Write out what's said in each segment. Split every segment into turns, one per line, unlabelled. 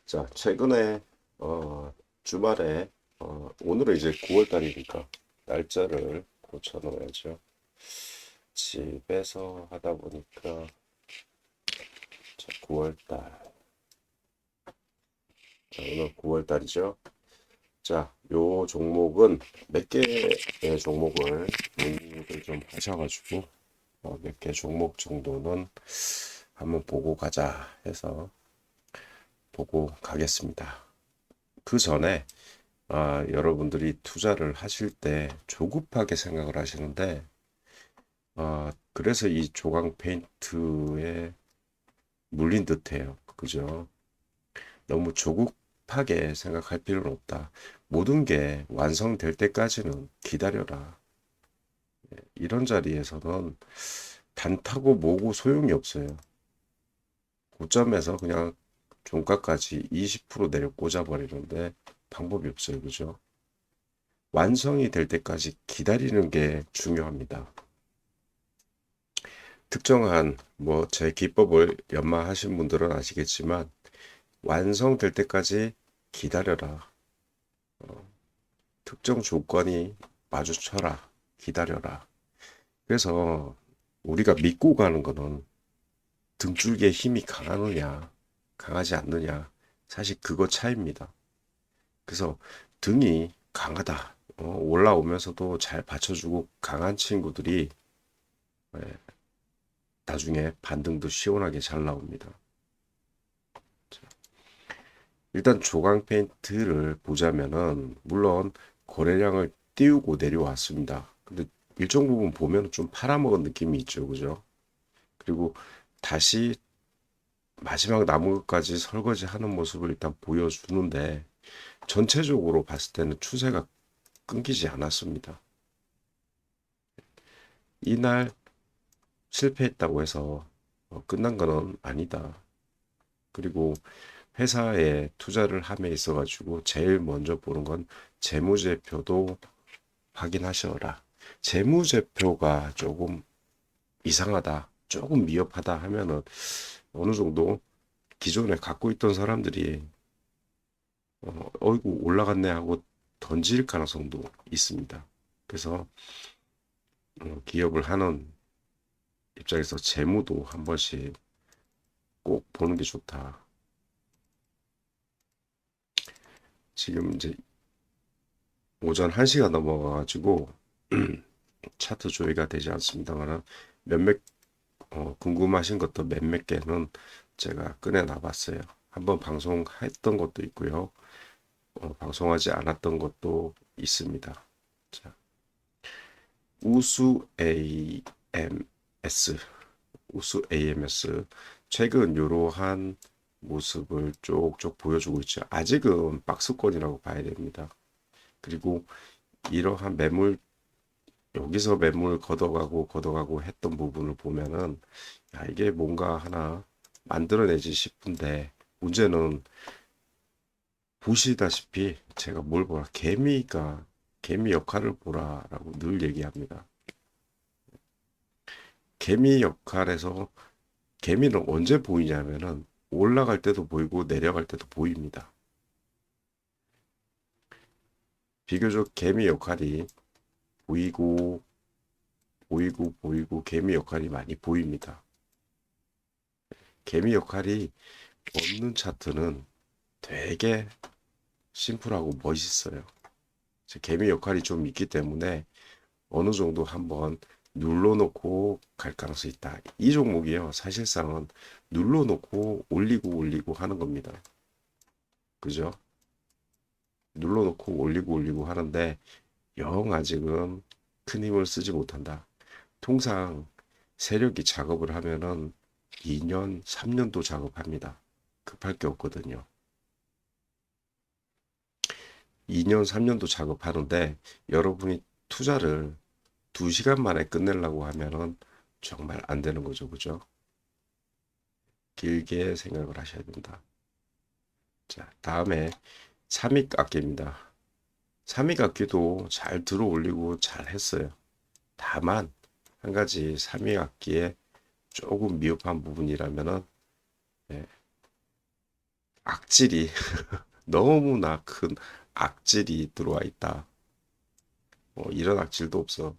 자, 최근에 주말에 오늘은 이제 9월 달이니까 날짜를 고쳐 놓아야죠. 집에서 하다 보니까 자, 9월 달. 자, 오늘 9월 달이죠. 자, 요 종목은 몇 개의 종목을 문의를 좀 하셔가지고 몇 개 종목 정도는 한번 보고 가자 해서 보고 가겠습니다. 그 전에 여러분들이 투자를 하실 때 조급하게 생각을 하시는데, 그래서 이 조각 페인트에 물린 듯해요. 그죠? 너무 조급하게 생각할 필요는 없다. 모든 게 완성될 때까지는 기다려라. 이런 자리에서는 단타고 뭐고 소용이 없어요. 고점에서 그냥 종가까지 20% 내려 꽂아버리는데 방법이 없어요. 그죠? 완성이 될 때까지 기다리는 게 중요합니다. 특정한 제 기법을 연마하신 분들은 아시겠지만 완성될 때까지 기다려라. 특정 조건이 마주쳐라. 기다려라. 그래서 우리가 믿고 가는 거는 등줄기의 힘이 강하느냐, 강하지 않느냐. 사실 그거 차이입니다. 그래서 등이 강하다. 올라오면서도 잘 받쳐주고 강한 친구들이 예, 나중에 반등도 시원하게 잘 나옵니다. 일단 조강 페인트를 보자면은 물론 거래량을 띄우고 내려왔습니다. 근데 일정 부분 보면 좀 팔아먹은 느낌이 있죠, 그죠? 그리고 다시 마지막 남은 것까지 설거지하는 모습을 일단 보여주는데 전체적으로 봤을 때는 추세가 끊기지 않았습니다. 이날 실패했다고 해서 끝난 거는 아니다. 그리고 회사에 투자를 함에 있어가지고 제일 먼저 보는 건 재무제표도 확인하셔라. 재무제표가 조금 이상하다, 조금 미흡하다 하면은 어느 정도 기존에 갖고 있던 사람들이 어이구 올라갔네 하고 던질 가능성도 있습니다. 그래서 기업을 하는 입장에서 재무도 한 번씩 꼭 보는 게 좋다. 지금 이제 오전 1시가 넘어가가지고 차트 조회가 되지 않습니다만 몇몇 궁금하신 것도 몇몇 개는 제가 꺼내 놔봤어요. 한번 방송했던 것도 있고요. 방송하지 않았던 것도 있습니다. 자, 우수 AMS, 우수 AMS 최근 이러한 모습을 쪽쪽 보여주고 있죠. 아직은 박스권이라고 봐야 됩니다. 그리고 이러한 매물 여기서 매물 걷어가고 했던 부분을 보면은 야, 이게 뭔가 하나 만들어내지 싶은데 문제는 보시다시피 제가 뭘 보라 개미 역할을 보라라고 늘 얘기합니다. 개미 역할에서 개미는 언제 보이냐면은 올라갈 때도 보이고 내려갈 때도 보입니다. 비교적 개미 역할이 보이고 보이고 개미 역할이 많이 보입니다. 개미 역할이 없는 차트는 되게 심플하고 멋있어요. 개미 역할이 좀 있기 때문에 어느 정도 한번 눌러놓고 갈 가능성이 있다. 이 종목이요. 사실상은 눌러놓고 올리고 하는 겁니다. 그죠? 눌러놓고 올리고 하는데 영 아직은 큰 힘을 쓰지 못한다. 통상 세력이 작업을 하면은 2년, 3년도 작업합니다. 급할 게 없거든요. 2년, 3년도 작업하는데 여러분이 투자를 2시간 만에 끝내려고 하면은 정말 안 되는 거죠. 그죠? 길게 생각을 하셔야 된다. 자, 다음에 삼익악기입니다. 삼익악기도 잘 들어 올리고 잘 했어요. 다만 한 가지 삼익악기에 조금 미흡한 부분이라면은 예, 악질이 너무나 큰 악질이 들어와 있다. 이런 악질도 없어.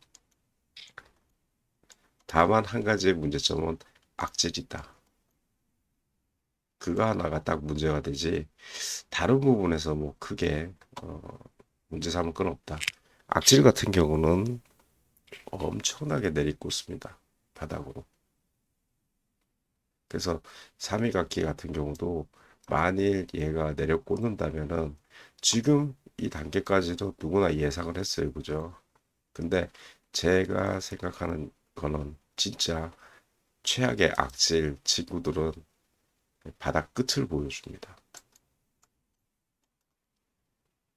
다만 한 가지의 문제점은 악질이다. 그거 하나가 딱 문제가 되지. 다른 부분에서 뭐 크게 문제 삼을 건 없다. 악질 같은 경우는 엄청나게 내리꽂습니다. 바닥으로. 그래서 3위각기 같은 경우도 만일 얘가 내려 꽂는다면은 지금 이 단계까지도 누구나 예상을 했어요. 그죠? 근데 제가 생각하는 거는 진짜 최악의 악질 친구들은 바닥 끝을 보여줍니다.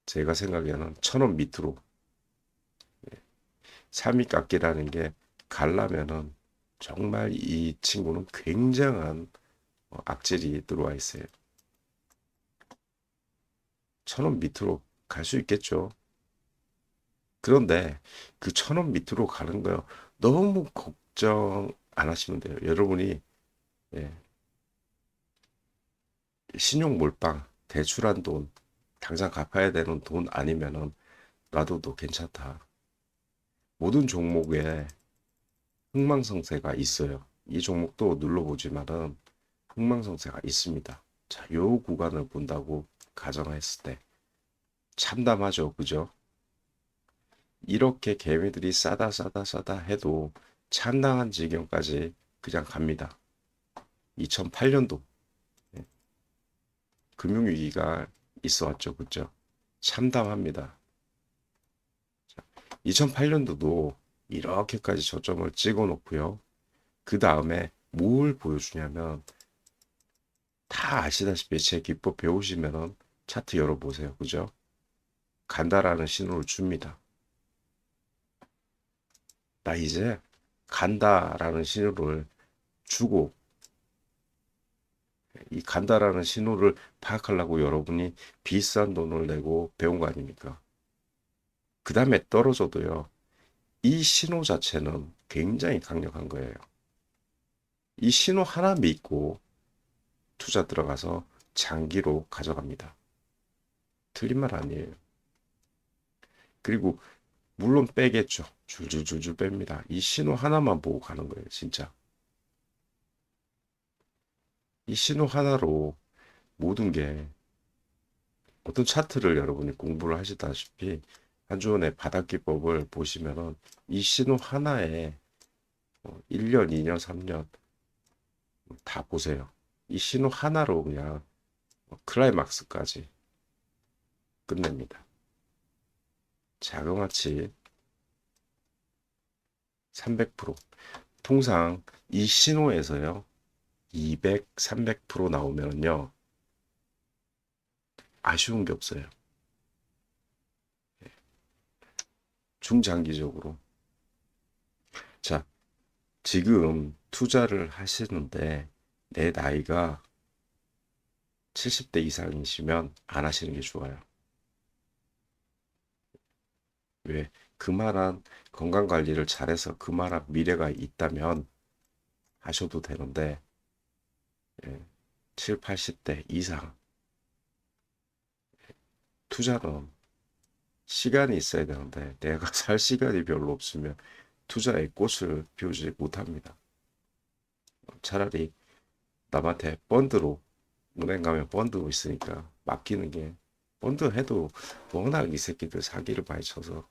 제가 생각에는 1,000원 밑으로 3위 깎기라는 게 가려면은 정말 이 친구는 굉장한 악질이 들어와 있어요. 1,000원 밑으로 갈 수 있겠죠. 그런데 그 1,000원 밑으로 가는 거 너무 걱정 안 하시면 돼요. 여러분이 예, 신용 몰빵, 대출한 돈, 당장 갚아야 되는 돈 아니면은 놔둬도 괜찮다. 모든 종목에 흥망성쇠가 있어요. 이 종목도 눌러보지만은 흥망성쇠가 있습니다. 자, 요 구간을 본다고 가정했을 때 참담하죠, 그죠? 이렇게 개미들이 싸다 해도 참담한 지경까지 그냥 갑니다. 2008년도 금융위기가 있어 왔죠, 그죠? 참담합니다. 2008년도도 이렇게까지 저점을 찍어 놓고요. 그 다음에 뭘 보여주냐면 다 아시다시피 제 기법 배우시면은 차트 열어보세요. 그죠? 간다라는 신호를 줍니다. 나 이제 간다라는 신호를 주고 이 간다라는 신호를 파악하려고 여러분이 비싼 돈을 내고 배운 거 아닙니까? 그 다음에 떨어져도요. 이 신호 자체는 굉장히 강력한 거예요. 이 신호 하나 믿고 투자 들어가서 장기로 가져갑니다. 틀린 말 아니에요. 그리고 물론 빼겠죠. 줄줄줄줄 뺍니다. 이 신호 하나만 보고 가는 거예요. 진짜. 이 신호 하나로 모든 게 어떤 차트를 여러분이 공부를 하시다시피 한주원의 바닥기법을 보시면은 이 신호 하나에 1년, 2년, 3년 다 보세요. 이 신호 하나로 그냥 클라이막스까지 끝냅니다. 자그마치 300%. 통상 이 신호에서요. 200, 300% 나오면요. 아쉬운 게 없어요. 중장기적으로. 자, 지금 투자를 하시는데 내 나이가 70대 이상이시면 안 하시는 게 좋아요. 왜? 그만한 건강 관리를 잘해서 그만한 미래가 있다면 하셔도 되는데 7, 80대 이상 투자는 시간이 있어야 되는데 내가 살 시간이 별로 없으면 투자에 꽃을 피우지 못합니다. 차라리 남한테 펀드로 은행 가면 펀드 있으니까 맡기는 게 펀드 해도 워낙 이 새끼들 사기를 많이 쳐서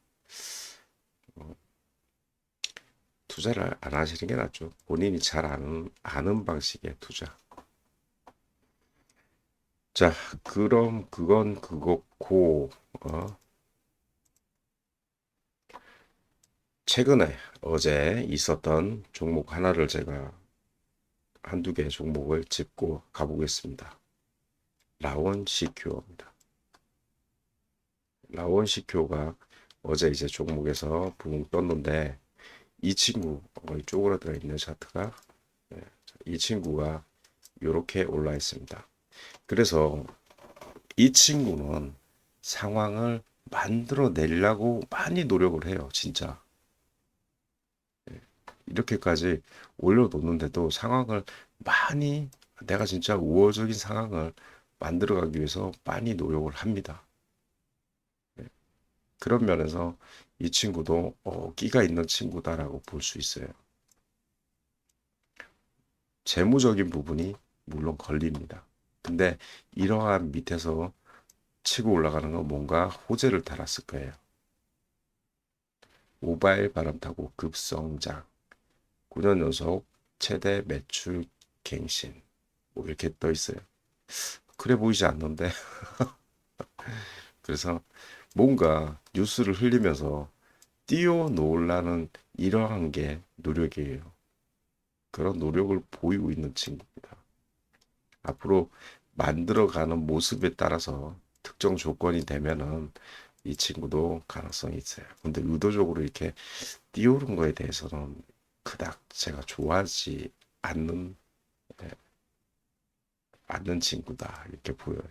투자를 안 하시는 게 낫죠. 본인이 잘 아는 방식의 투자. 자, 그럼 그건 그거고 최근에 어제 있었던 종목 하나를 제가 한두 개 종목을 짚고 가보겠습니다. 라원 CQ입니다. 라원 CQ가 어제 이제 종목에서 붕 떴는데 이 친구 쪼그라들어 있는 차트가 이 친구가 이렇게 올라 있습니다. 그래서 이 친구는 상황을 만들어 내려고 많이 노력을 해요. 진짜. 이렇게까지 올려놓는데도 상황을 많이 내가 진짜 우호적인 상황을 만들어가기 위해서 많이 노력을 합니다. 네. 그런 면에서 이 친구도 끼가 있는 친구다라고 볼 수 있어요. 재무적인 부분이 물론 걸립니다. 근데 이러한 밑에서 치고 올라가는 건 뭔가 호재를 달았을 거예요. 모바일 바람타고 급성장, 9년 연속 최대 매출 갱신, 뭐 이렇게 떠 있어요. 그래 보이지 않는데. 그래서 뭔가 뉴스를 흘리면서 띄워놓으려는 이러한 게 노력이에요. 그런 노력을 보이고 있는 친구입니다. 앞으로 만들어가는 모습에 따라서 특정 조건이 되면은 이 친구도 가능성이 있어요. 근데 의도적으로 이렇게 띄우는 거에 대해서는 그닥 제가 좋아하지 않는, 예, 않는 친구다. 이렇게 보여요.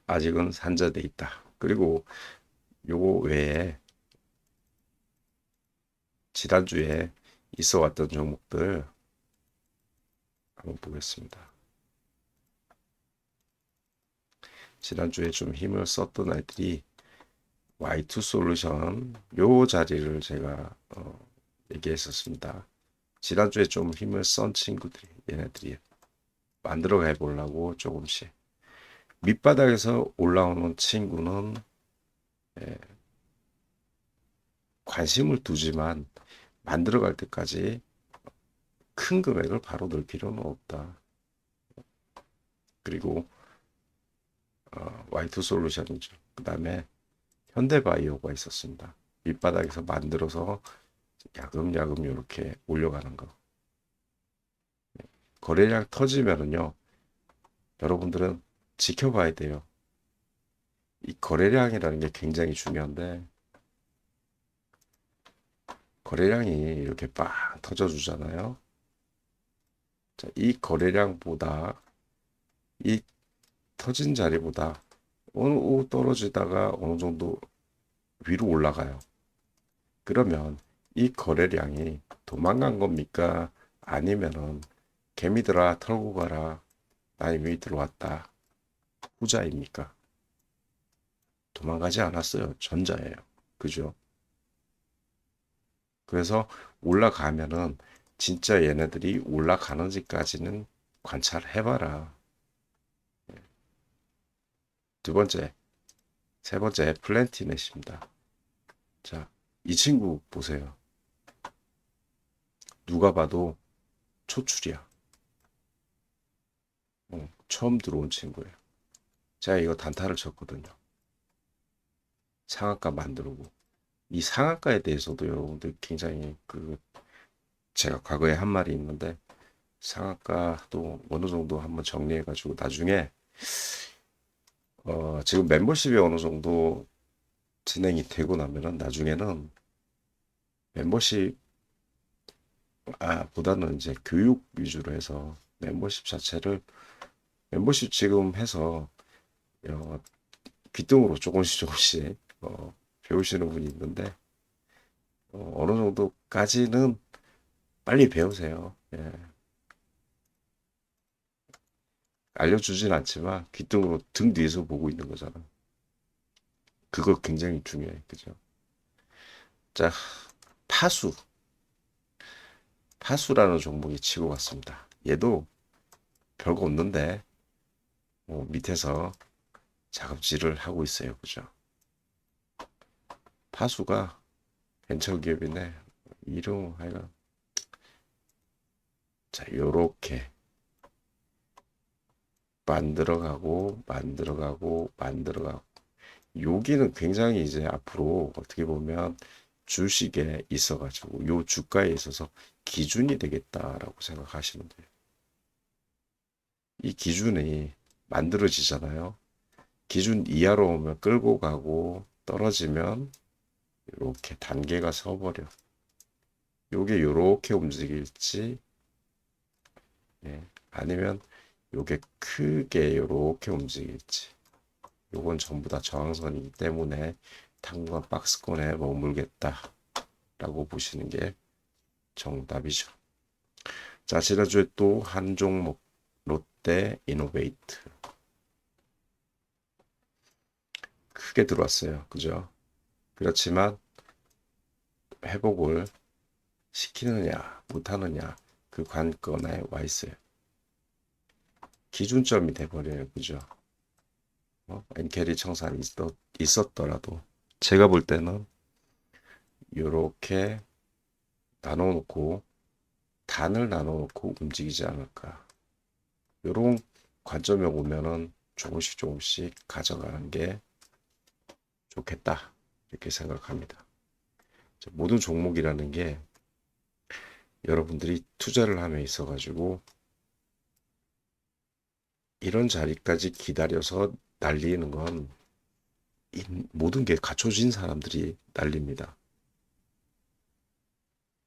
아직은 산자돼 있다. 그리고 요거 외에 지난주에 있어 왔던 종목들 한번 보겠습니다. 지난주에 좀 힘을 썼던 애들이 Y2 솔루션 요 자리를 제가 얘기했었습니다. 지난주에 좀 힘을 쓴 친구들이 얘네들이 만들어 가 보려고 조금씩 밑바닥에서 올라오는 친구는 예, 관심을 두지만 만들어 갈 때까지 큰 금액을 바로 넣을 필요는 없다. 그리고 Y2 솔루션이죠. 그 다음에 현대바이오가 있었습니다. 밑바닥에서 만들어서 야금야금 이렇게 올려가는 거. 거래량 터지면은요, 여러분들은 지켜봐야 돼요. 이 거래량이라는 게 굉장히 중요한데, 거래량이 이렇게 빵 터져주잖아요. 자, 이 거래량보다, 이 터진 자리보다 어느 떨어지다가 어느 정도 위로 올라가요. 그러면 이 거래량이 도망간 겁니까? 아니면은 개미들아 털고 가라. 나 이미 들어왔다. 후자입니까? 도망가지 않았어요. 전자예요. 그죠? 그래서 올라가면은 진짜 얘네들이 올라가는지까지는 관찰해봐라. 두 번째, 세 번째 플랜티넷입니다. 자, 이 친구 보세요. 누가 봐도 초출이야. 처음 들어온 친구예요. 제가 이거 단타를 쳤거든요. 상한가 만들고. 이 상한가에 대해서도 여러분들 굉장히 제가 과거에 한 말이 있는데 상한가도 어느 정도 한번 정리해 가지고 나중에 지금 멤버십이 어느 정도 진행이 되고 나면은 나중에는 멤버십 보다는 이제 교육 위주로 해서 멤버십 자체를 멤버십 지금 해서 어, 귀등으로 조금씩 배우시는 분이 있는데 어느 정도까지는 빨리 배우세요. 예. 알려주진 않지만 귀등으로 등 뒤에서 보고 있는 거잖아. 그거 굉장히 중요해. 그죠? 자, 파수. 파수라는 종목이 치고 갔습니다. 얘도 별거 없는데 밑에서 작업질을 하고 있어요. 그죠? 파수가 벤처기업이네. 이름 하여간 자, 요렇게 만들어가고 여기는 굉장히 이제 앞으로 어떻게 보면 주식에 있어가지고 요 주가에 있어서 기준이 되겠다라고 생각하시면 돼요. 이 기준이 만들어지잖아요. 기준 이하로 오면 끌고 가고 떨어지면 이렇게 단계가 서버려. 요게 요렇게 움직일지, 예, 아니면 요게 크게 요렇게 움직일지. 요건 전부 다 저항선이기 때문에 당분간 박스권에 머물겠다라고 보시는 게 정답이죠. 자, 지난주에 또 한 종목 롯데 이노베이트 크게 들어왔어요. 그죠? 그렇지만 회복을 시키느냐 못하느냐 그 관건에 와 있어요. 기준점이 돼버려요. 그죠? 엔캐리 청산이 있었더라도 제가 볼 때는 이렇게 나눠놓고 단을 나눠놓고 움직이지 않을까. 이런 관점에 오면은 조금씩 가져가는 게 좋겠다. 이렇게 생각합니다. 모든 종목이라는 게 여러분들이 투자를 함에 있어가지고 이런 자리까지 기다려서 날리는 건 모든 게 갖춰진 사람들이 날립니다.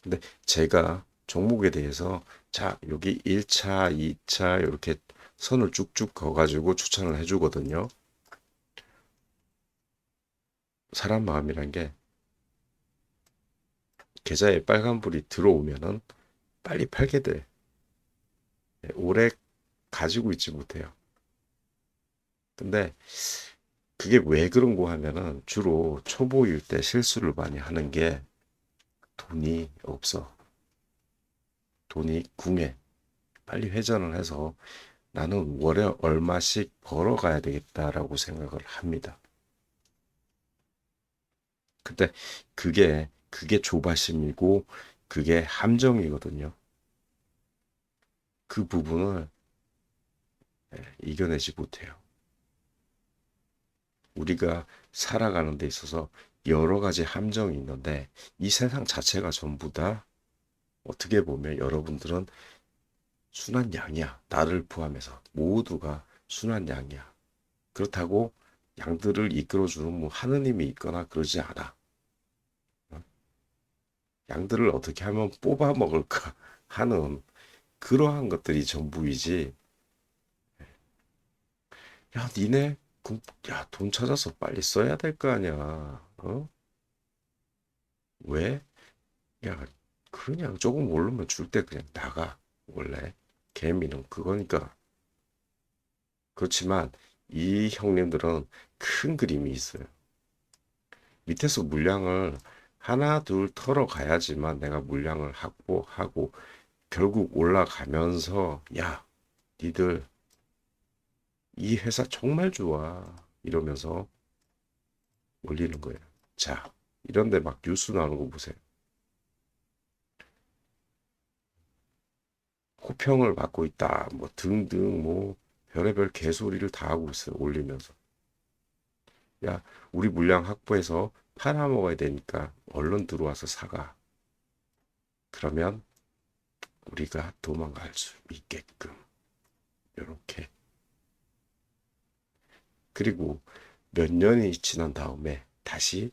근데 제가 종목에 대해서 자, 여기 1차, 2차 이렇게 선을 쭉쭉 그어가지고 추천을 해주거든요. 사람 마음이란 게 계좌에 빨간불이 들어오면은 빨리 팔게 돼. 오래 가지고 있지 못해요. 근데 그게 왜 그런고 하면은 주로 초보일 때 실수를 많이 하는 게 돈이 없어. 돈이 궁해. 빨리 회전을 해서 나는 월에 얼마씩 벌어가야 되겠다라고 생각을 합니다. 근데 그게 조바심이고 그게 함정이거든요. 그 부분을 이겨내지 못해요. 우리가 살아가는 데 있어서 여러 가지 함정이 있는데 이 세상 자체가 전부 다 어떻게 보면 여러분들은 순한 양이야. 나를 포함해서 모두가 순한 양이야. 그렇다고 양들을 이끌어주는 뭐 하느님이 있거나 그러지 않아. 양들을 어떻게 하면 뽑아 먹을까 하는 그러한 것들이 전부이지. 야, 니네 야, 돈 찾아서 빨리 써야 될 거 아니야. 어? 왜? 야, 그냥 조금 오르면 줄 때 그냥 나가. 원래 개미는 그거니까. 그렇지만 이 형님들은 큰 그림이 있어요. 밑에서 물량을 하나 둘 털어 가야지만 내가 물량을 확보하고 결국 올라가면서 야, 니들 이 회사 정말 좋아 이러면서 올리는 거예요. 자, 이런데 막 뉴스 나오는 거 보세요. 호평을 받고 있다, 뭐 등등 뭐 별의별 개소리를 다 하고 있어요. 올리면서 야, 우리 물량 확보해서 팔아먹어야 되니까 얼른 들어와서 사가. 그러면 우리가 도망갈 수 있게끔 이렇게. 그리고 몇 년이 지난 다음에 다시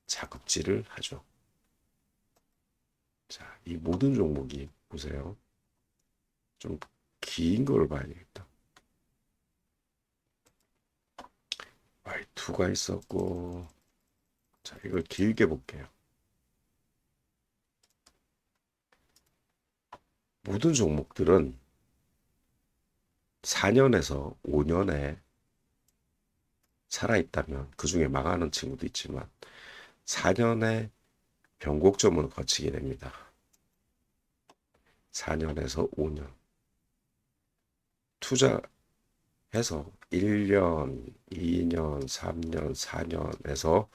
자급질을 하죠. 자, 이 모든 종목이 보세요. 좀 긴 걸 봐야 되겠다. Y2가 있었고, 자, 이걸 길게 볼게요. 모든 종목들은 4년에서 5년에 살아있다면 그 중에 망하는 친구도 있지만 4년의 변곡점을 거치게 됩니다. 4년에서 5년. 투자해서 1년, 2년, 3년, 4년에서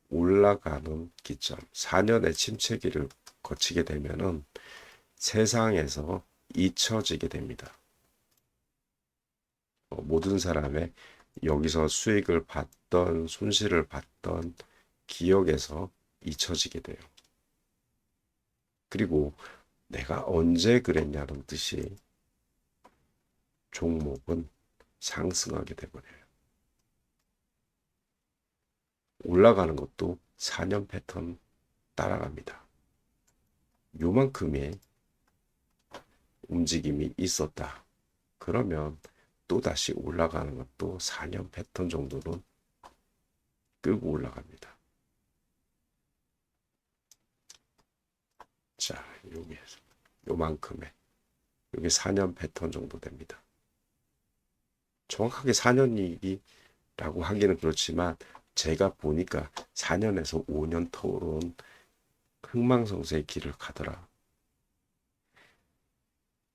올라가는 기점, 4년의 침체기를 거치게 되면은 세상에서 잊혀지게 됩니다. 모든 사람의 여기서 수익을 받던 손실을 받던 기억에서 잊혀지게 돼요. 그리고 내가 언제 그랬냐는 듯이 종목은 상승하게 돼버려요. 올라가는 것도 4년 패턴 따라갑니다. 요만큼의 움직임이 있었다. 그러면 또다시 올라가는 것도 4년 패턴 정도는 끌고 올라갑니다. 자, 요만큼의. 이게 4년 패턴 정도 됩니다. 정확하게 4년이라고 하기는 그렇지만 제가 보니까 4년에서 5년 터울은 흥망성쇠의 길을 가더라.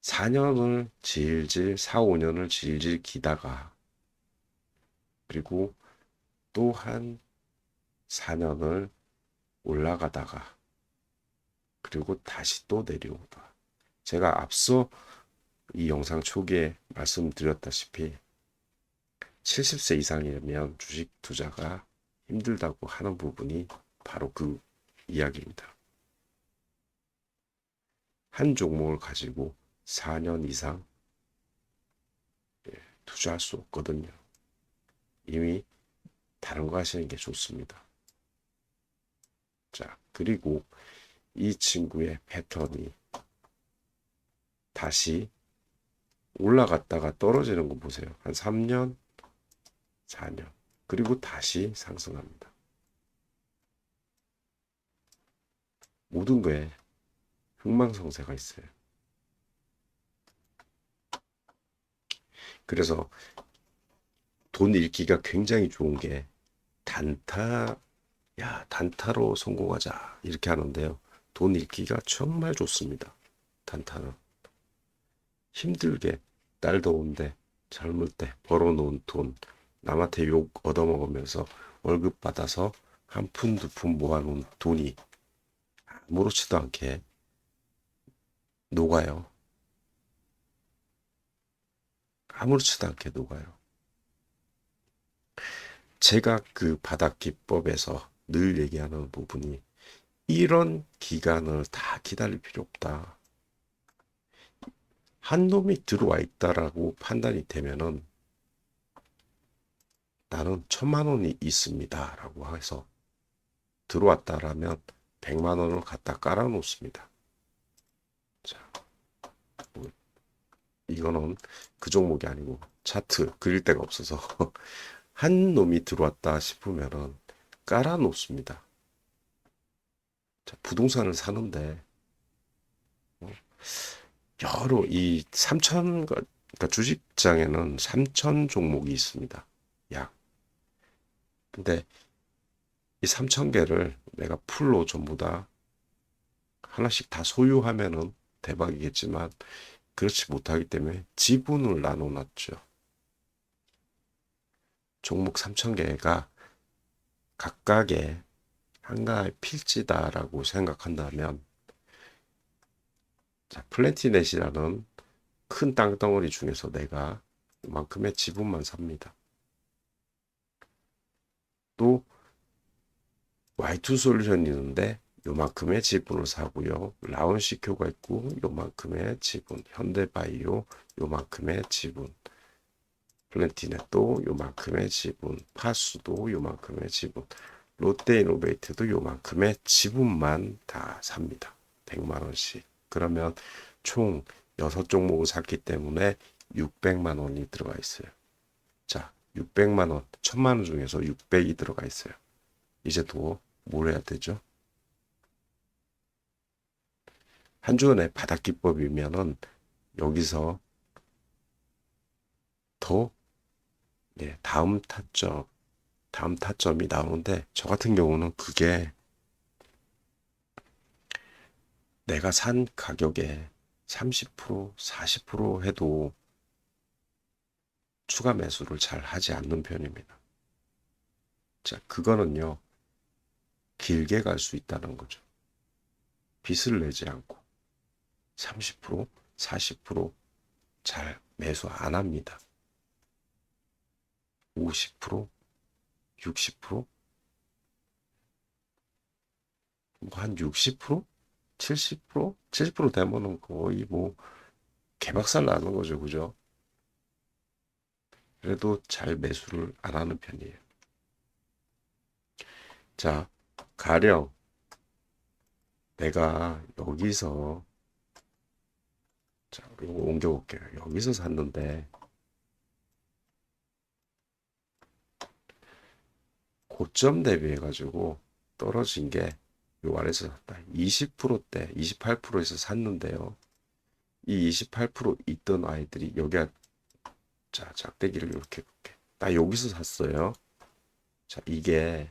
4년을 질질 4, 5년을 질질 기다가 그리고 또 한 4년을 올라가다가 그리고 다시 또 내려오다. 제가 앞서 이 영상 초기에 말씀드렸다시피 70세 이상이면 주식 투자가 힘들다고 하는 부분이 바로 그 이야기입니다. 한 종목을 가지고 4년 이상 투자할 수 없거든요. 이미 다른 거 하시는 게 좋습니다. 자, 그리고 이 친구의 패턴이 다시 올라갔다가 떨어지는 거 보세요. 한 3년, 4년. 그리고 다시 상승합니다. 모든 거에 흥망성쇠가 있어요. 그래서 돈 잃기가 굉장히 좋은 게 단타로 성공하자 이렇게 하는데요. 돈 잃기가 정말 좋습니다. 단타는 힘들게 날 더운데 젊을 때 벌어놓은 돈 남한테 욕 얻어먹으면서 월급 받아서 한 푼 두 푼 모아놓은 돈이 아무렇지도 않게 녹아요. 아무렇지도 않게 녹아요. 제가 그 바닥 기법에서 늘 얘기하는 부분이 이런 기간을 다 기다릴 필요 없다. 한 놈이 들어와 있다라고 판단이 되면은 나는 1,000만 원이 있습니다. 라고 해서 들어왔다라면 100만 원을 갖다 깔아 놓습니다. 자, 이거는 그 종목이 아니고 차트 그릴 데가 없어서 한 놈이 들어왔다 싶으면은 깔아 놓습니다. 자, 부동산을 사는데 여러 이 3천 그러니까 주식장에는 3천 종목이 있습니다. 약. 근데 이 3,000개를 내가 풀로 전부 다 하나씩 다 소유하면은 대박이겠지만 그렇지 못하기 때문에 지분을 나눠놨죠. 종목 3,000개가 각각의 한가의 필지다라고 생각한다면 자, 플랜티넷이라는 큰 땅덩어리 중에서 내가 이만큼의 지분만 삽니다. 또 Y2 솔루션이 있는데 요만큼의 지분을 사고요. 라운시큐가 있고 요만큼의 지분, 현대바이오 요만큼의 지분, 플랜티넷도 요만큼의 지분, 파수도 요만큼의 지분, 롯데이노베이트도 요만큼의 지분만 다 삽니다. 100만 원씩. 그러면 총 6종목을 샀기 때문에 600만 원이 들어가 있어요. 자, 600만 원, 1,000만 원 중에서 600이 들어가 있어요. 이제 또 뭘 해야 되죠? 한 주원의 바닥 기법이면은 여기서 더 다음 타점이 나오는데 저 같은 경우는 그게 내가 산 가격에 30%, 40% 해도 추가 매수를 잘 하지 않는 편입니다. 자, 그거는요, 길게 갈 수 있다는 거죠. 빚을 내지 않고 30%, 40%잘 매수 안 합니다. 50%, 60%, 한 60%, 70%, 70% 되면은 거의 뭐 개박살 나는 거죠, 그죠? 그래도 잘 매수를 안 하는 편이에요. 자, 가령 내가 여기서 자, 이거 옮겨볼게요. 여기서 샀는데 고점 대비해 가지고 떨어진 게 요 아래서 샀다. 20%대, 28%에서 샀는데요. 이 28% 있던 아이들이 여기가 자 짝대기를 이렇게 볼게. 나 여기서 샀어요. 자 이게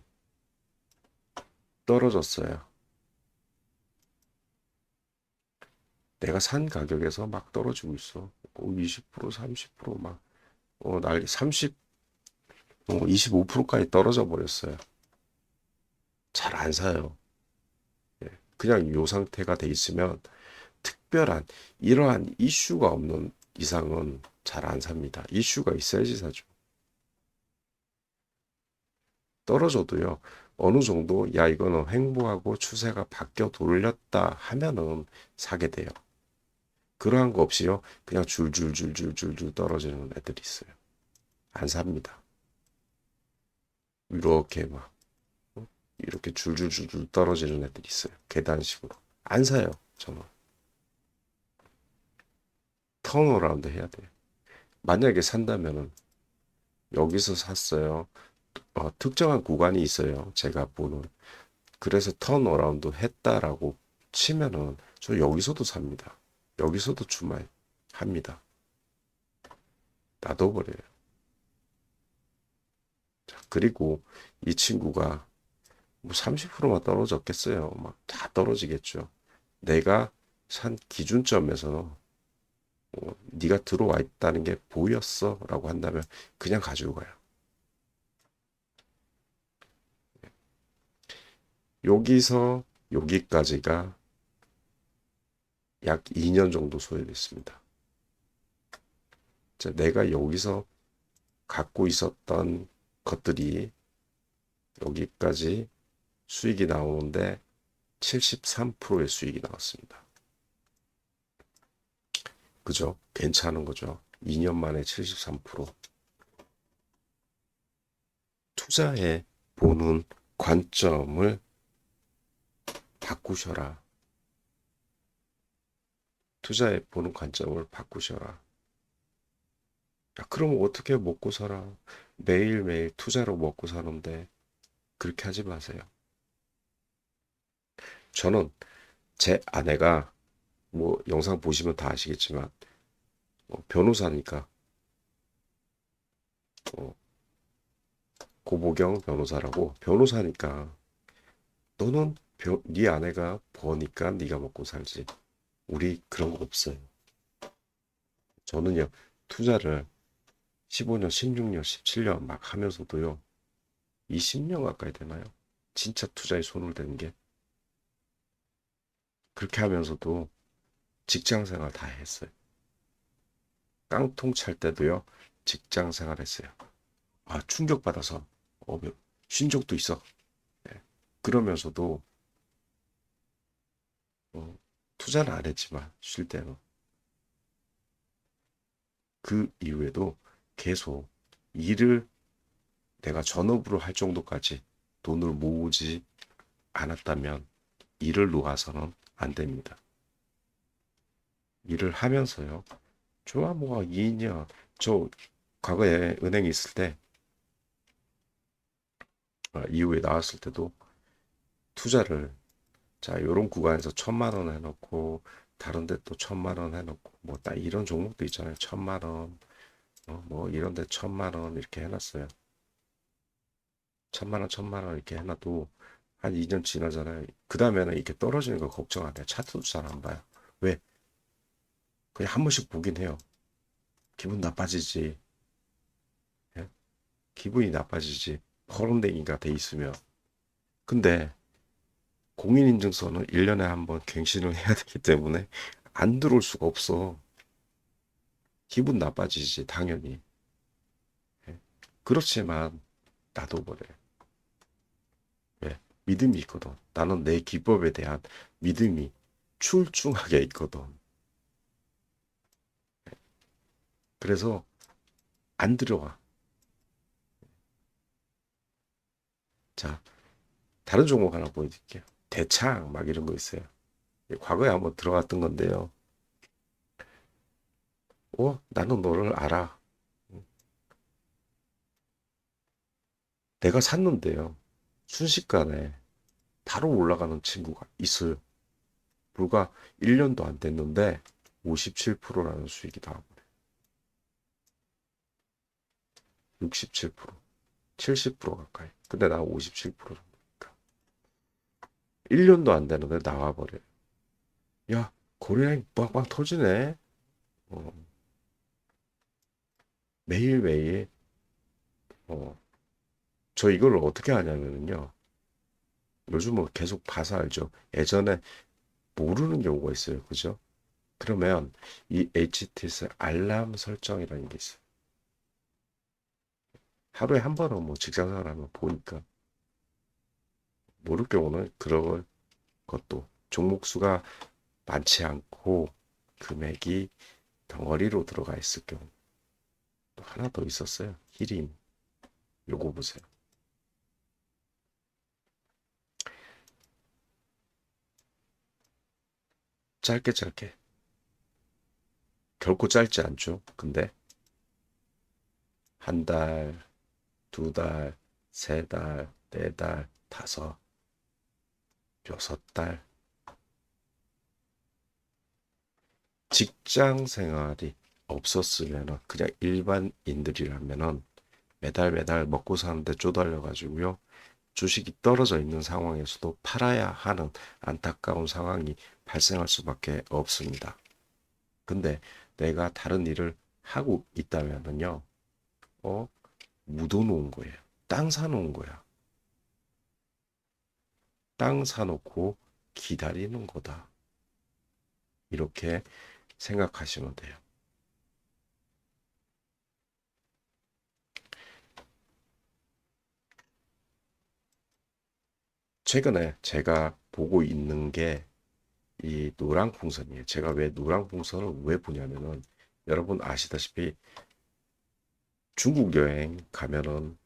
떨어졌어요. 내가 산 가격에서 막 떨어지고 있어. 20% 30%막 날 30, 25%까지 떨어져 버렸어요. 잘 안 사요. 예, 그냥 요 상태가 돼 있으면 특별한 이러한 이슈가 없는 이상은 잘 안 삽니다. 이슈가 있어야지 사죠. 떨어져도요. 어느 정도 야 이거는 횡보하고 추세가 바뀌어 돌렸다 하면은 사게 돼요. 그러한 거 없이요. 그냥 줄줄줄줄줄줄 떨어지는 애들이 있어요. 안 삽니다. 이렇게 막 이렇게 줄줄줄줄 떨어지는 애들이 있어요. 계단식으로. 안 사요. 저는. 턴어라운드 해야 돼요. 만약에 산다면은 여기서 샀어요. 특정한 구간이 있어요. 제가 보는. 그래서 턴어라운드 했다라고 치면은 저 여기서도 삽니다. 여기서도 주말합니다. 놔둬버려요. 자, 그리고 이 친구가 뭐 30%만 떨어졌겠어요. 막 다 떨어지겠죠. 내가 산 기준점에서 네가 들어와 있다는 게 보였어 라고 한다면 그냥 가지고 가요. 여기서 여기까지가 약 2년 정도 소요됐습니다. 자, 내가 여기서 갖고 있었던 것들이 여기까지 수익이 나오는데 73%의 수익이 나왔습니다. 그죠? 괜찮은 거죠. 2년 만에 73%. 투자해 보는 관점을 바꾸셔라. 투자해 보는 관점을 바꾸셔라. 야, 그럼 어떻게 먹고 살아? 매일매일 투자로 먹고 사는데 그렇게 하지 마세요. 저는 제 아내가 뭐 영상 보시면 다 아시겠지만 변호사니까 어, 고보경 변호사라고 변호사니까 너는 네 아내가 버니까 네가 먹고 살지. 우리 그런 거 없어요. 저는요 투자를 15년, 16년, 17년 막 하면서도요 20년 가까이 되나요? 진짜 투자에 손을 대는 게 그렇게 하면서도 직장 생활 다 했어요. 깡통 찰 때도요 직장 생활 했어요. 아 충격받아서 어, 쉰 적도 있어. 예. 그러면서도 어, 투자는 안 했지만 쉴 때는 그 이후에도 계속 일을 내가 전업으로 할 정도까지 돈을 모으지 않았다면 일을 놓아서는 안 됩니다. 일을 하면서요. 좋아 뭐 2년 저 과거에 은행에 있을 때 이후에 나왔을 때도 투자를 자 요런 구간에서 1,000만 원 해놓고 다른 데 또 1,000만 원 해놓고 뭐 딱 이런 종목도 있잖아요. 1,000만 원 뭐 이런 데 1,000만 원 이렇게 해놨어요. 1,000만 원 1,000만 원 이렇게 해놔도 한 2년 지나잖아요. 그 다음에는 이렇게 떨어지는 거 걱정 안 해요. 차트도 잘 안 봐요. 왜? 그냥 한 번씩 보긴 해요. 기분 나빠지지. 예? 기분이 나빠지지. 허름댕이가 돼 있으면. 근데 공인인증서는 1년에 한 번 갱신을 해야 되기 때문에 안 들어올 수가 없어. 기분 나빠지지, 당연히. 예? 그렇지만 나도 그래. 왜? 믿음이 있거든. 나는 내 기법에 대한 믿음이 출중하게 있거든. 그래서 안 들어와. 자, 다른 종목 하나 보여드릴게요. 대창 막 이런 거 있어요. 과거에 한번 들어갔던 건데요. 나는 너를 알아. 내가 샀는데요. 순식간에 바로 올라가는 친구가 있어요. 불과 1년도 안 됐는데 57%라는 수익이 나와버려. 67%, 70% 가까이. 근데 나 57%라니까. 1년도 안 되는데 나와버려요. 야, 거래량이 빵빵 터지네. 어, 매일매일. 어, 저 이걸 어떻게 하냐면요. 요즘은 계속 봐서 알죠. 예전에 모르는 경우가 있어요. 그죠? 그러면 이 HTS 알람 설정이라는 게 있어요. 하루에 한 번은 뭐 직장생활 하면 보니까 모를 경우는 그런 것도 종목 수가 많지 않고 금액이 덩어리로 들어가 있을 경우 또 하나 더 있었어요. 히림. 요거 보세요. 짧게 짧게. 결코 짧지 않죠. 근데 한 달, 두 달, 세 달, 네 달, 다섯, 여섯 달. 직장 생활이 없었으면 그냥 일반인들이라면은 매달 매달 먹고 사는데 쪼달려 가지고요. 주식이 떨어져 있는 상황에서도 팔아야 하는 안타까운 상황이 발생할 수밖에 없습니다. 근데 내가 다른 일을 하고 있다면은요. 어, 묻어놓은 거예요. 땅 사놓은 거야. 땅 사놓고 기다리는 거다. 이렇게 생각하시면 돼요. 최근에 제가 보고 있는 게 이 노랑풍선이에요. 제가 왜 노랑풍선을 왜 보냐면은 여러분 아시다시피 중국 여행 가면은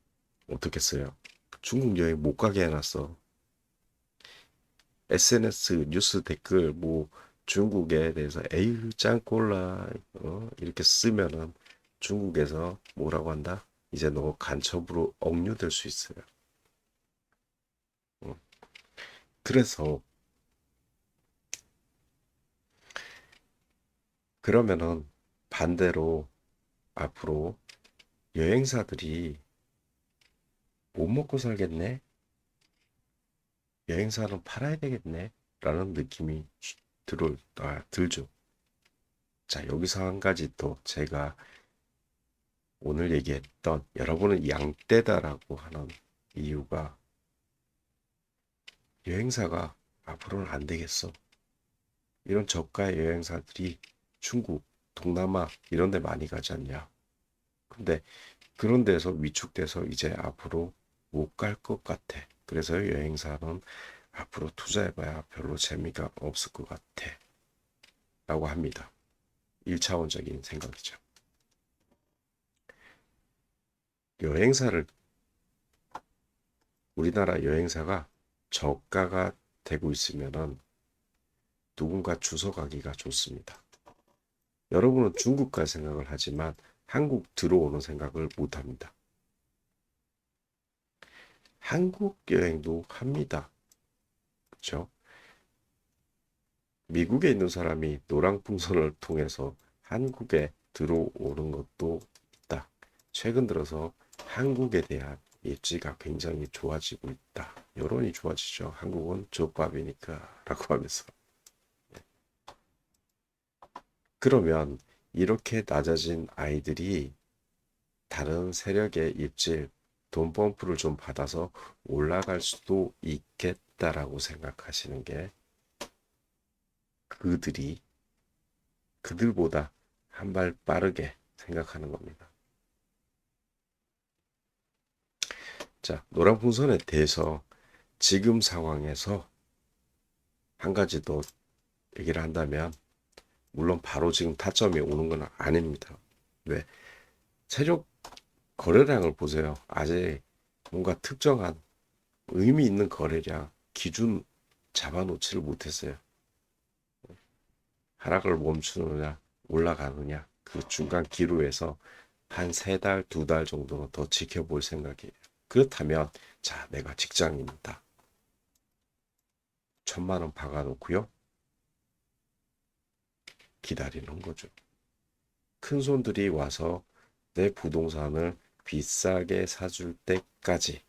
어떻겠어요? 중국 여행 못 가게 해놨어. SNS 뉴스 댓글 뭐 중국에 대해서 에휴 짱꼴라 이렇게 쓰면은 중국에서 뭐라고 한다? 이제 너 간첩으로 억류될 수 있어요. 어. 그래서 그러면은 반대로 앞으로 여행사들이 못 먹고 살겠네? 여행사는 팔아야 되겠네? 라는 느낌이 들죠. 자, 여기서 한 가지 또 제가 오늘 얘기했던 여러분은 양떼다라고 하는 이유가 여행사가 앞으로는 안 되겠어. 이런 저가 여행사들이 중국, 동남아 이런 데 많이 가지 않냐. 근데 그런 데서 위축돼서 이제 앞으로 못 갈 것 같아. 그래서 여행사는 앞으로 투자해봐야 별로 재미가 없을 것 같아. 라고 합니다. 1차원적인 생각이죠. 여행사를, 우리나라 여행사가 저가가 되고 있으면은 누군가 주워 가기가 좋습니다. 여러분은 중국 갈 생각을 하지만 한국 들어오는 생각을 못 합니다. 한국 여행도 합니다. 그렇죠? 미국에 있는 사람이 노랑풍선을 통해서 한국에 들어오는 것도 있다. 최근 들어서 한국에 대한 입지가 굉장히 좋아지고 있다. 여론이 좋아지죠. 한국은 족밥이니까 라고 하면서. 그러면 이렇게 낮아진 아이들이 다른 세력의 입질, 돈 펌프를 좀 받아서 올라갈 수도 있겠다라고 생각하시는 게 그들이 그들보다 한 발 빠르게 생각하는 겁니다. 자, 노란풍선에 대해서 지금 상황에서 한 가지 더 얘기를 한다면 물론 바로 지금 타점이 오는 건 아닙니다. 왜? 세력 거래량을 보세요. 아직 뭔가 특정한 의미 있는 거래량 기준 잡아놓지를 못했어요. 하락을 멈추느냐 올라가느냐 그 중간 기로에서 한 세 달, 두 달 정도는 더 지켜볼 생각이에요. 그렇다면 자, 내가 직장인이다. 1,000만 원 박아놓고요. 기다리는 거죠. 큰 손들이 와서 내 부동산을 비싸게 사줄 때까지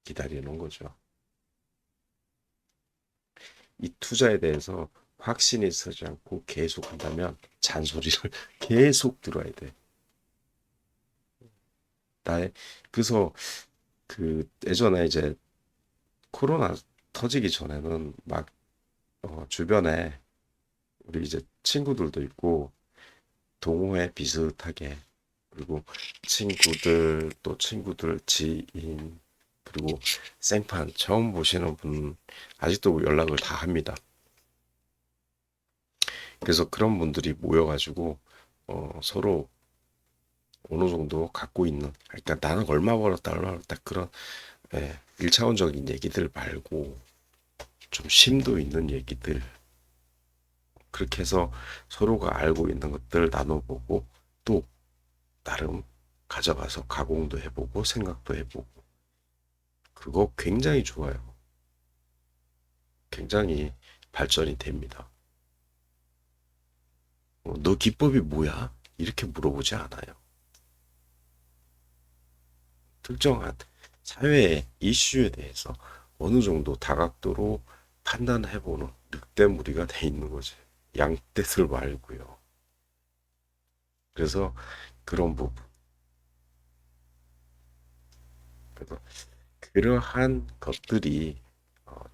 기다리는 거죠. 이 투자에 대해서 확신이 서지 않고 계속 한다면 잔소리를 계속 들어야 돼. 나의 그래서 그 예전에 이제 코로나 터지기 전에는 막 주변에 우리 이제 친구들도 있고 동호회 비슷하게 그리고 친구들 또 친구들 지인 그리고 생판 처음 보시는 분 아직도 연락을 다 합니다. 그래서 그런 분들이 모여가지고 서로 어느 정도 갖고 있는 그러니까 나는 얼마 벌었다 그런 1차원적인 얘기들 말고 좀 심도 있는 얘기들 그렇게 해서 서로가 알고 있는 것들 나눠보고 또 나름 가져가서 가공도 해보고 생각도 해보고 그거 굉장히 좋아요. 굉장히 발전이 됩니다. 너 기법이 뭐야? 이렇게 물어보지 않아요. 특정한 사회의 이슈에 대해서 어느 정도 다각도로 판단해보는 늑대무리가 돼 있는 거지. 양떼들 말고요. 그래서 그런 부분. 그래서 그러한 것들이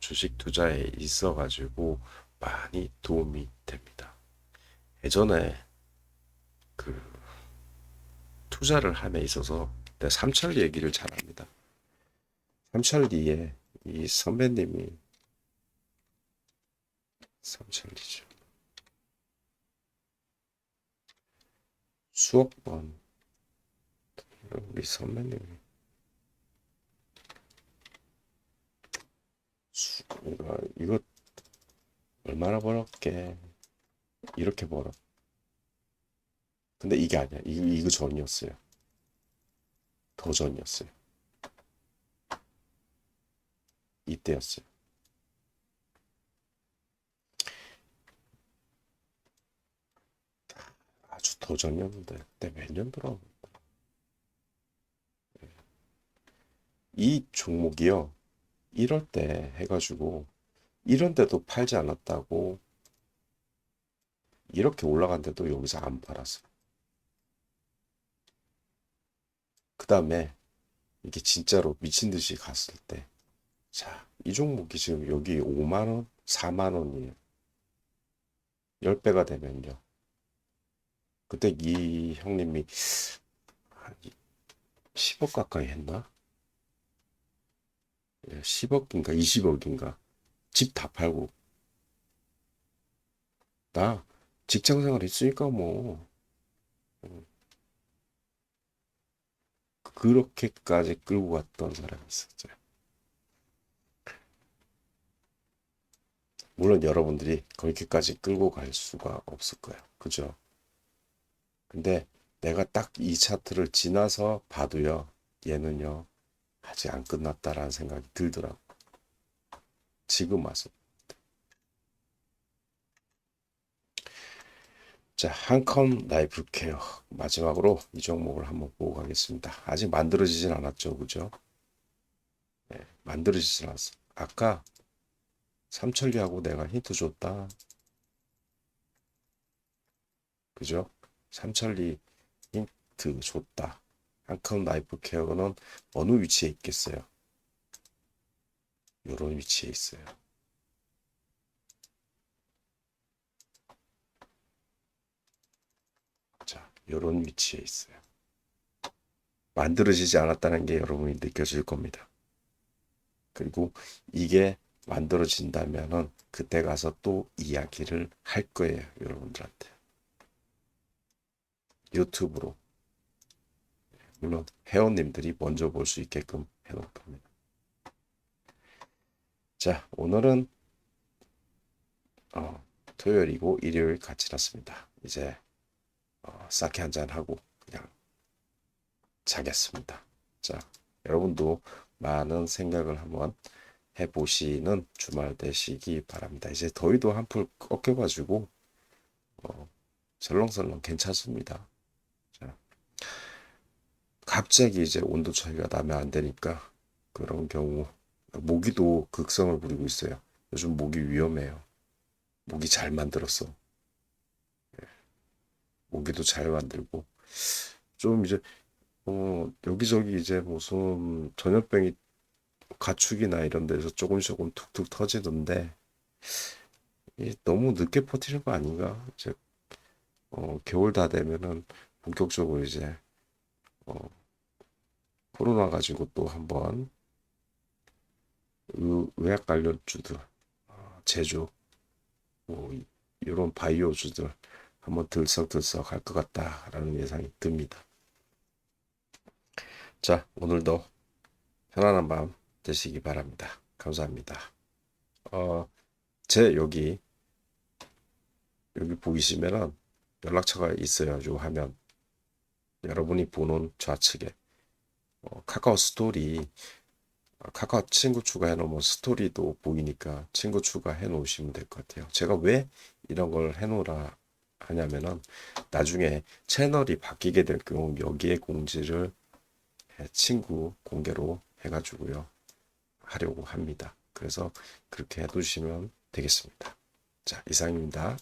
주식 투자에 있어가지고 많이 도움이 됩니다. 예전에 그 투자를 함에 있어서 내가 삼천리 얘기를 잘 합니다. 삼천리에 이 선배님이 삼천리죠. 수억 번 우리 선배님이 이거 얼마나 벌었게 이렇게 벌어. 근데 이게 아니야. 이거 전이었어요. 더 전이었어요. 이때였어요. 아주 더 전이었는데 그때 몇 년도라. 이 종목이요. 이럴 때 해가지고 이런데도 팔지 않았다고 이렇게 올라간데도 여기서 안 팔았어. 그 다음에 이게 진짜로 미친 듯이 갔을 때, 자, 이 종목이 지금 여기 5만 원, 4만 원이에요. 10배가 되면요. 그때 이 형님이 한 10억 가까이 했나? 10억인가 20억인가 집 다 팔고 나 직장 생활 했으니까 뭐 그렇게까지 끌고 갔던 사람이 있었죠. 물론 여러분들이 그렇게까지 끌고 갈 수가 없을 거예요. 그죠? 근데 내가 딱 이 차트를 지나서 봐도요. 얘는요. 아직 안 끝났다라는 생각이 들더라고. 지금 와서. 자, 한컴 라이프 케어. 마지막으로 이 종목을 한번 보고 가겠습니다. 아직 만들어지진 않았죠. 그죠? 네, 만들어지진 않았어. 아까 삼천리하고 내가 힌트 줬다. 그죠? 삼천리 힌트 줬다. 한컴 라이프 케어는 어느 위치에 있겠어요? 이런 위치에 있어요. 자, 이런 위치에 있어요. 만들어지지 않았다는 게 여러분이 느껴질 겁니다. 그리고 이게 만들어진다면은 그때 가서 또 이야기를 할 거예요. 여러분들한테. 유튜브로. 물론 회원님들이 먼저 볼 수 있게끔 해놓을 겁니다. 자, 오늘은 토요일이고 일요일 같이 났습니다. 이제 사케 한잔 하고 그냥 자겠습니다. 자, 여러분도 많은 생각을 한번 해보시는 주말 되시기 바랍니다. 이제 더위도 한풀 꺾여가지고 설렁설렁 괜찮습니다. 자, 갑자기 이제 온도 차이가 나면 안 되니까 그런 경우 모기도 극성을 부리고 있어요. 요즘 모기 위험해요. 모기 잘 만들었어. 모기도 잘 만들고 좀 이제 여기저기 이제 무슨 전염병이 가축이나 이런 데서 조금씩 조금 툭툭 터지던데 이 너무 늦게 퍼뜨리는 거 아닌가? 이제 겨울 다 되면은 본격적으로 이제 어, 코로나 가지고 또 한번 의학 관련주들, 제조, 뭐 이런 바이오주들 한번 들썩들썩 할 것 같다라는 예상이 듭니다. 자, 오늘도 편안한 밤 되시기 바랍니다. 감사합니다. 어, 제 여기 보이시면은 연락처가 있어요. 요 화면 여러분이 보는 좌측에 카카오 스토리 카카오 친구 추가해 놓으면 스토리도 보이니까 친구 추가해 놓으시면 될 것 같아요. 제가 왜 이런 걸 해 놓으라 하냐면은 나중에 채널이 바뀌게 될 경우 여기에 공지를 친구 공개로 해가지고요 하려고 합니다. 그래서 그렇게 해두시면 되겠습니다. 자, 이상입니다.